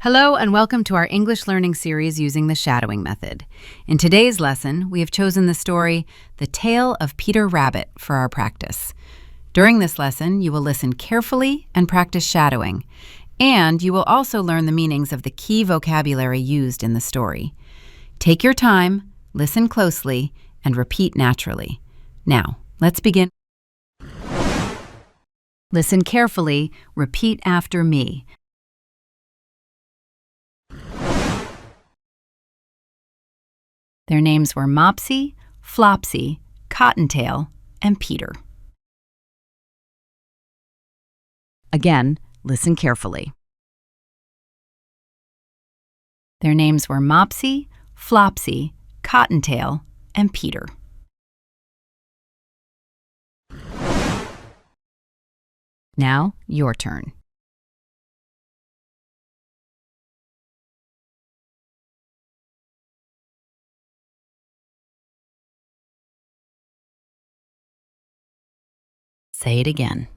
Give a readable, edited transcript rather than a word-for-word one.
Hello and welcome to our English learning series using the shadowing method. In today's lesson, we have chosen the story, The Tale of Peter Rabbit, for our practice. During this lesson, you will listen carefully and practice shadowing, and you will also learn the meanings of the key vocabulary used in the story. Take your time, listen closely, and repeat naturally. Now, let's begin. Listen carefully, repeat after me. Their names were Mopsy, Flopsy, Cottontail, and Peter. Again, listen carefully. Their names were Mopsy, Flopsy, Cottontail, and Peter. Now, your turn. Say it again.